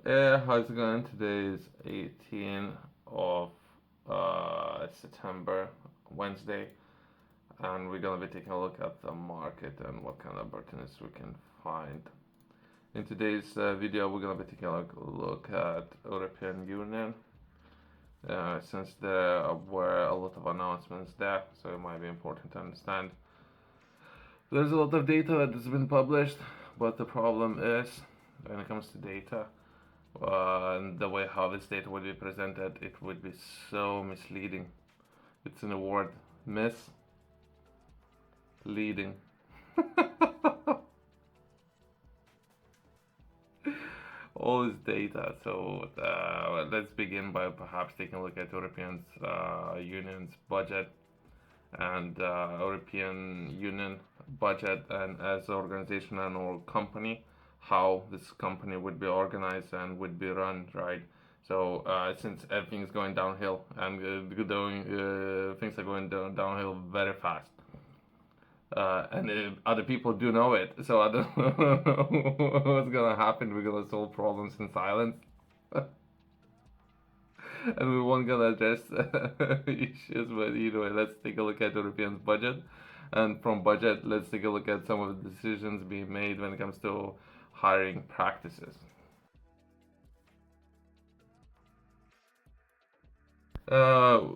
How's it going? Today is 18th of September, Wednesday, and we're gonna be taking a look at the market and what kind of opportunities we can find. In today's video, we're gonna be taking a look at European Union, since there were a lot of announcements there, so it might be important to understand. There's a lot of data that has been published, but the problem is when it comes to data. And the way how this data would be presented, it would be so misleading. It's in a word, misleading. All this data. So let's begin by perhaps taking a look at European Union's budget and European Union budget, and as an organization and or company, how this company would be organized and would be run, right? So since everything's going downhill and things are going downhill very fast, and other people do know it, so I don't know what's gonna happen. We're gonna solve problems in silence. And we won't gonna address issues, but either way, let's take a look at European budget, and from budget, let's take a look at some of the decisions being made when it comes to hiring practices. Uh,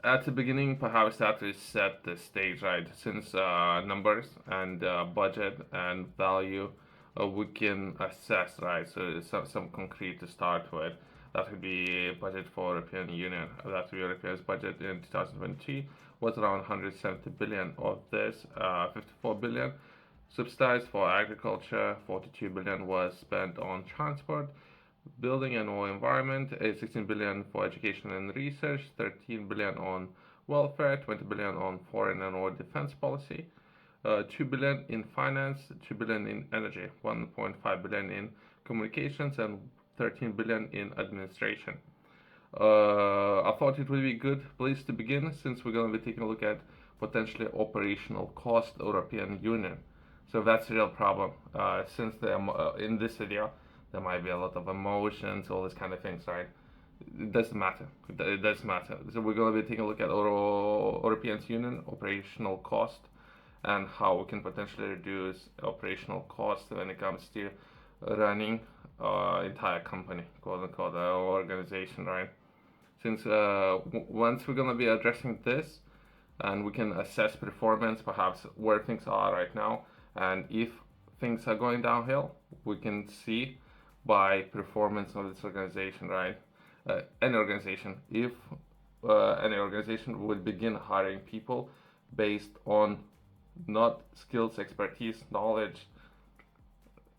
at the beginning, perhaps that to set the stage, right? Since numbers and budget and value, we can assess, right? So some concrete to start with. That would be budget for European Union. That would be European's budget in 2020 was around 170 billion. Of this, 54 billion subsidized for agriculture, 42 billion was spent on transport, building and or environment, 16 billion for education and research, 13 billion on welfare, 20 billion on foreign and or defense policy, 2 billion in finance, 2 billion in energy, 1.5 billion in communications, and 13 billion in administration. I thought it would be a good place to begin, since we're going to be taking a look at potentially operational cost European Union. So that's a real problem. Since in this video, there might be a lot of emotions, all these kind of things, right? It doesn't matter. It doesn't matter. So we're going to be taking a look at European Union operational cost and how we can potentially reduce operational cost when it comes to running entire company, quote unquote, organization, right? Since once we're going to be addressing this, and we can assess performance, perhaps where things are right now, and if things are going downhill, we can see by performance of this organization, right? Any organization, if any organization would begin hiring people based on not skills, expertise, knowledge,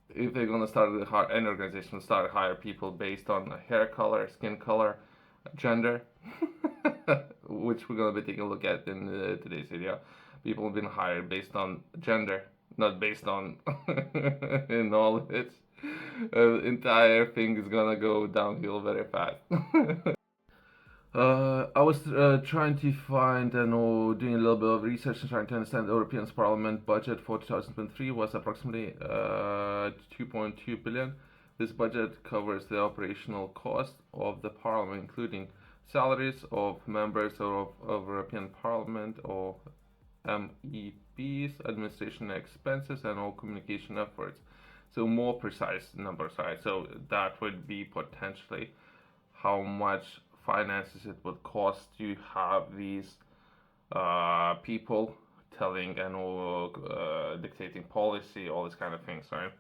if they're gonna start any organization start hire people based on hair color, skin color, gender, which we're gonna be taking a look at in today's video. People have been hired based on gender, not based on knowledge. Entire thing is gonna go downhill very fast. I was trying to find and doing a little bit of research and trying to understand the European Parliament budget for 2023 was approximately 2.2 billion. This budget covers the operational cost of the Parliament, including salaries of members of European Parliament or MEPs, administration expenses, and all communication efforts. So more precise numbers, right? So that would be potentially how much finances it would cost to have these people telling and dictating policy, all these kind of things, right?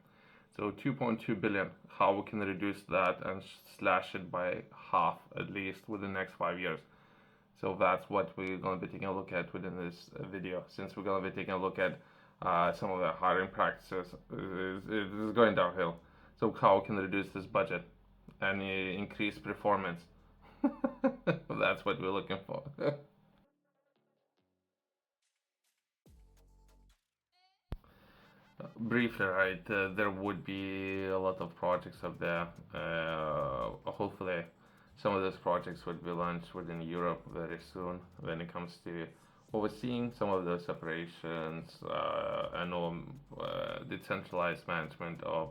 So 2.2 billion, how we can reduce that and slash it by half at least within the next 5 years. So that's what we're going to be taking a look at within this video, since we're going to be taking a look at some of the hiring practices. It is going downhill. So how we can reduce this budget and increase performance. That's what we're looking for. Briefly, right, there would be a lot of projects up there. Hopefully, some of those projects would be launched within Europe very soon when it comes to overseeing some of those operations and decentralized management of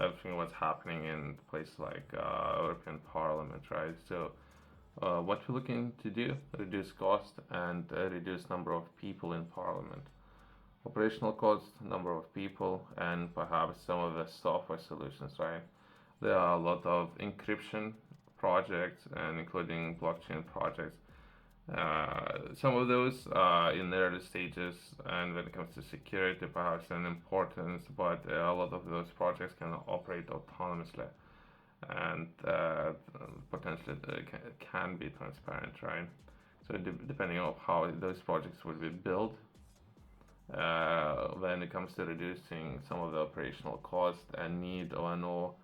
everything what's happening in places like European Parliament, right? So what we're looking to do, reduce cost and reduce number of people in Parliament. Operational cost, number of people, and perhaps some of the software solutions, right? There are a lot of encryption projects and including blockchain projects. Some of those in the early stages, and when it comes to security, perhaps an importance, but a lot of those projects can operate autonomously and potentially can be transparent, right? So depending on how those projects will be built, when it comes to reducing some of the operational cost and need or know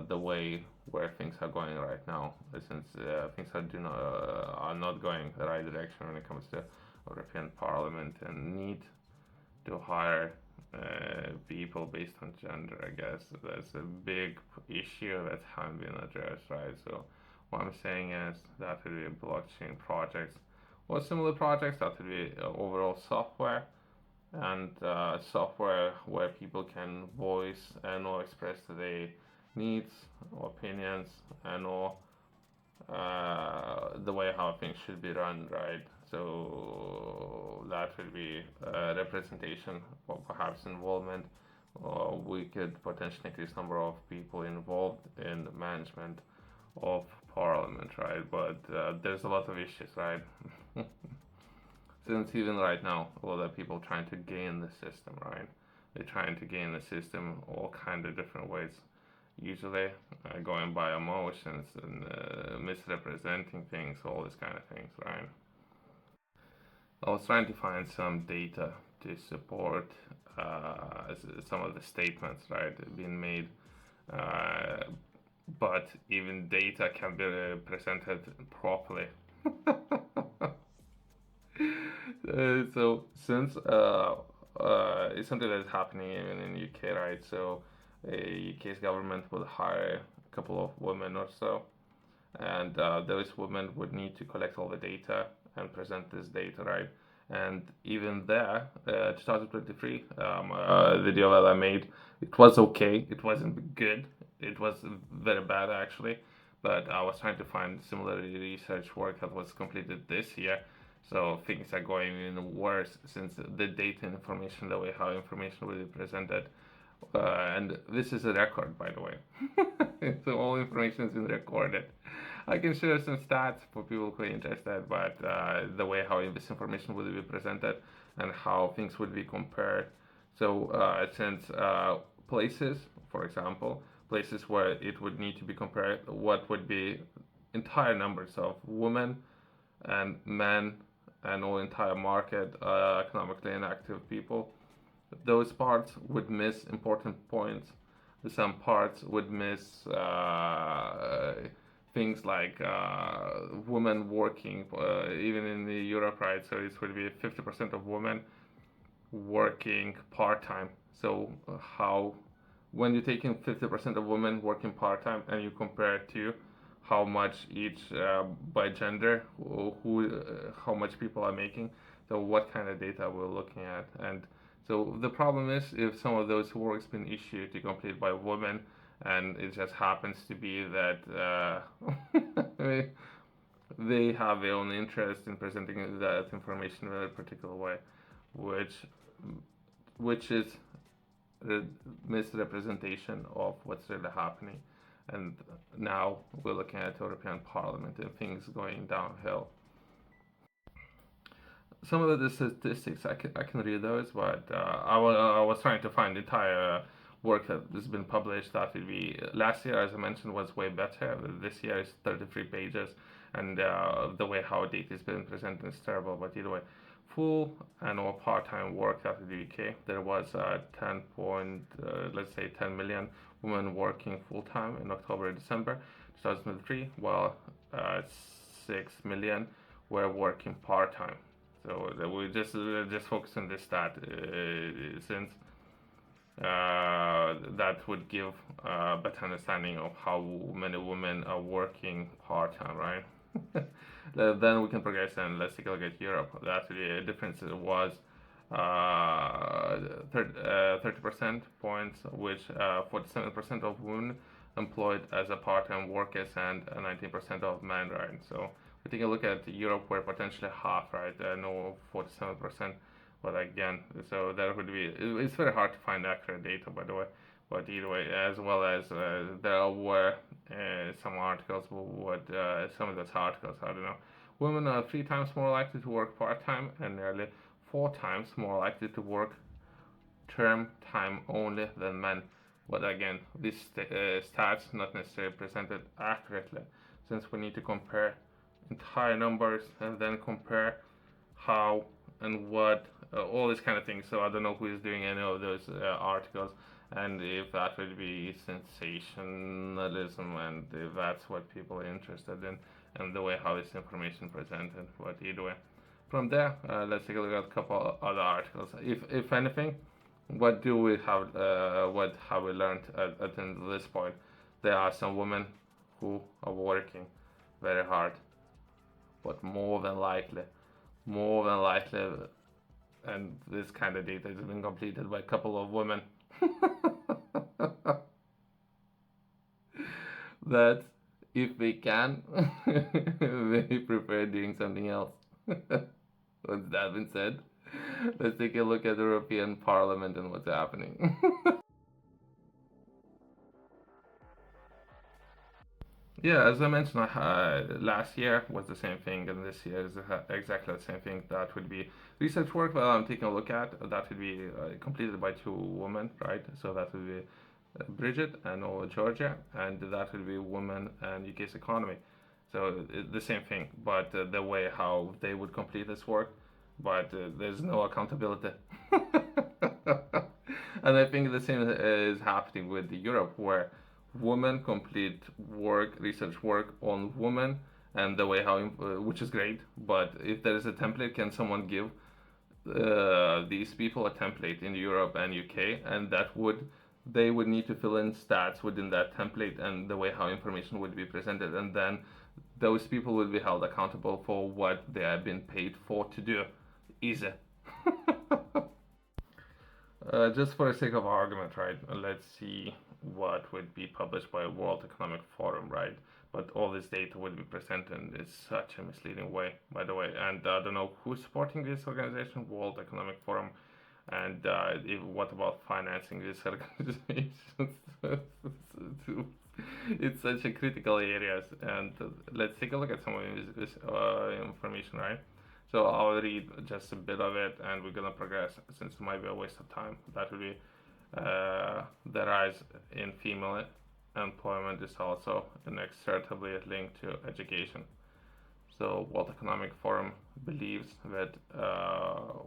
the way where things are going right now, since things are not going the right direction when it comes to European Parliament and need to hire people based on gender. I guess that's a big issue that hasn't been addressed, right? So what I'm saying is that would be blockchain projects or similar projects. That would be overall software and software where people can voice and or express their needs or opinions and or the way how things should be run, right? So that would be representation or perhaps involvement, or we could potentially increase number of people involved in the management of parliament, right? But there's a lot of issues, right? Since even right now, a lot of people trying to gain the system, right? They're trying to gain the system all kind of different ways. Usually going by emotions and misrepresenting things, all these kind of things, right? I was trying to find some data to support some of the statements, right, being made. Uh, but even data can be presented properly. So since it's something that's happening even in UK, right? So UK's government would hire a couple of women or so, and those women would need to collect all the data and present this data, right? And even there, 2023 video that I made, it was okay. It wasn't good. It was very bad actually. But I was trying to find similar research work that was completed this year. So things are going even worse since the data and information, the way how information will be presented. And this is a record, by the way. So all information has been recorded. I can share some stats for people who are interested, but the way how this information will be presented and how things would be compared. So since places, for example, places where it would need to be compared, what would be entire numbers of women and men and all entire market economically inactive people, those parts would miss important points. Some parts would miss things like women working, even in the Europe, right? So it would be 50% of women working part time. So how, when you're taking 50% of women working part time and you compare it to how much each by gender, how much people are making, so what kind of data we're looking at. And so the problem is if some of those work's been issued to complete by women, and it just happens to be that they have their own interest in presenting that information in a particular way, which is a misrepresentation of what's really happening. And now we're looking at European Parliament and things going downhill. Some of the statistics I can read those, but I was trying to find the entire work that has been published. That would be last year, as I mentioned, was way better. This year is 33 pages, and the way how data is being presented is terrible. But either way, full and or part-time work out of the UK, there was 10 point, let's say 10 million women working full-time in October and December 2003, while 6 million were working part-time. So we just focus on this stat since that would give a better understanding of how many women are working part-time, right? Then we can progress and let's take a look at Europe. That the difference was 30% points, which 47% of women employed as a part-time workers and 19% of men, right? So we take a look at Europe, where potentially half, right? No, 47%. But again, so that would be, it's very hard to find accurate data, by the way. But either way, as well as there were some articles, some of those articles, I don't know. Women are 3 times more likely to work part time and nearly 4 times more likely to work term time only than men. But again, these stats not necessarily presented accurately, since we need to compare entire numbers and then compare how and what, all these kind of things. So I don't know who is doing any of those articles, and if that would be sensationalism, and if that's what people are interested in, and the way how this information presented. But either way, from there, let's take a look at a couple other articles. If anything, what do we have? What have we learned at this point? There are some women who are working very hard, but more than likely, and this kind of data has been completed by a couple of women, that if they can, they prefer doing something else. What's that been said? Let's take a look at the European Parliament and what's happening. Yeah, as I mentioned, last year was the same thing, and this year is exactly the same thing. That would be research work that I'm taking a look at. That would be completed by 2 women, right? So that would be Bridget and Georgia, and that would be women and UK's economy. So the same thing, but the way how they would complete this work, but there's no accountability. And I think the same is happening with Europe, where women complete research work on women, and the way how, which is great. But if there is a template, can someone give these people a template in Europe and UK, and that would they would need to fill in stats within that template and the way how information would be presented, and then those people would be held accountable for what they have been paid for to do. Easy. Just for the sake of argument, right? Let's see what would be published by World Economic Forum, right? But all this data would be presented in such a misleading way, by the way. And I don't know who's supporting this organization, World Economic Forum, and what about financing this organization? It's such a critical areas, and let's take a look at some of this information, right? So I'll read just a bit of it, and we're gonna progress, since it might be a waste of time. That will be the rise in female employment is also inextricably linked to education. So World Economic Forum believes that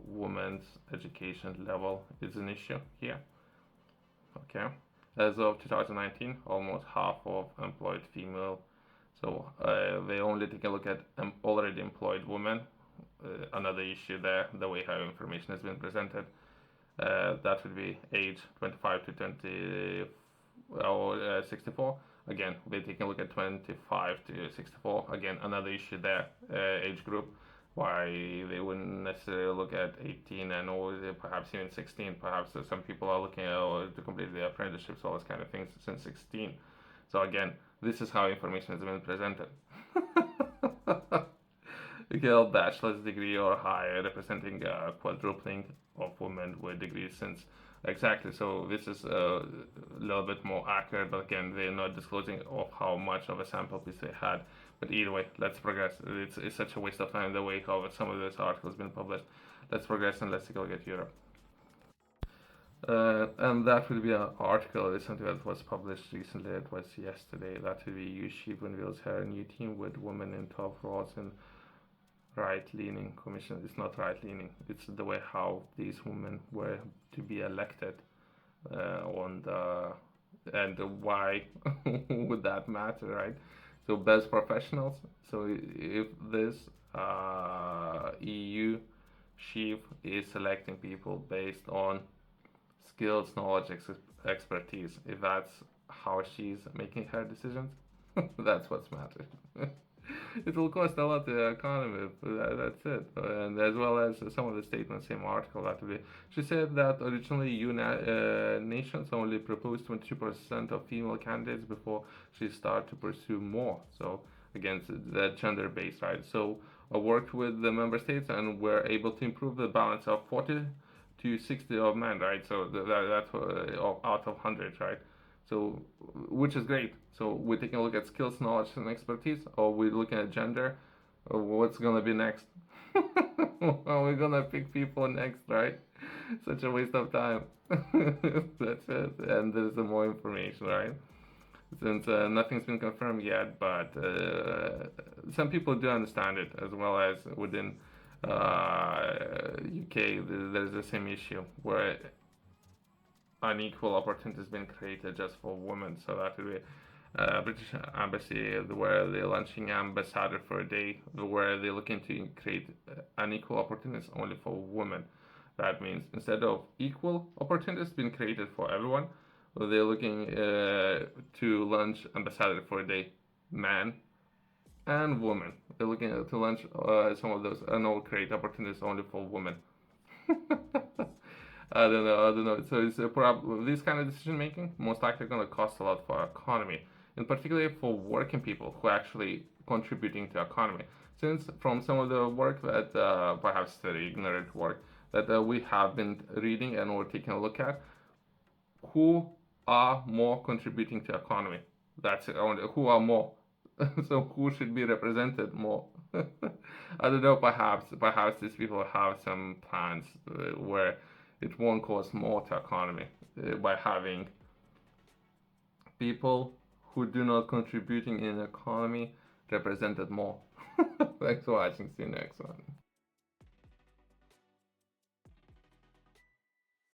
women's education level is an issue here. Okay, as of 2019, almost half of employed female. So they only take a look at already employed women. Another issue there, the way how information has been presented. That would be age 25 to 20 or 64. Again, we're taking a look at 25 to 64. Again, another issue there, age group. Why they wouldn't necessarily look at 18 and or perhaps even 16. Perhaps some people are looking at to complete their apprenticeships, all those kind of things since 16. So again, this is how information has been presented. A bachelor's degree or higher, representing quadrupling of women with degrees since exactly. So this is a little bit more accurate, but again, they're not disclosing of how much of a sample piece they had. But either way, let's progress. It's such a waste of time the way how some of this article has been published. Let's progress and let's take a look at Europe. And that will be an article recently that was published recently. It was yesterday. That will be EU Chief unveils her new team with women in top roles in right-leaning commission. It's not right-leaning. It's the way how these women were to be elected on the and why would that matter, right? So best professionals. So if this EU chief is selecting people based on skills, knowledge, expertise, if that's how she's making her decisions, that's what's matters. It will cost a lot to the economy. That's it. And as well as some of the statements, same article that we. She said that originally nations only proposed 22% of female candidates before she started to pursue more. So again, the gender based, right? So I worked with the member states and we're able to improve the balance of 40 to 60 of men, right? So that's out of 100, right? So, which is great. So we're taking a look at skills, knowledge, and expertise, or we're looking at gender, or what's gonna be next. Are we gonna pick people next, right? Such a waste of time. That's it. And there's some more information, right? Since nothing's been confirmed yet, but some people do understand it, as well as within UK, there's the same issue where unequal opportunities been created just for women. So that would be British Embassy, where they're launching ambassador for a day, where they're looking to create unequal opportunities only for women. That means instead of equal opportunities being created for everyone, they're looking to launch ambassador for a day, man and woman. They're looking to launch some of those and all create opportunities only for women. I don't know. So it's a problem. This kind of decision making most likely going to cost a lot for our economy, in particular for working people who are actually contributing to economy. Since from some of the work that perhaps very ignorant work that we have been reading and we're taking a look at, who are more contributing to economy? That's it. Who are more? So who should be represented more? I don't know. Perhaps these people have some plans where it won't cost more to economy by having people who do not contributing in economy represented more. Thanks for watching. See you next one.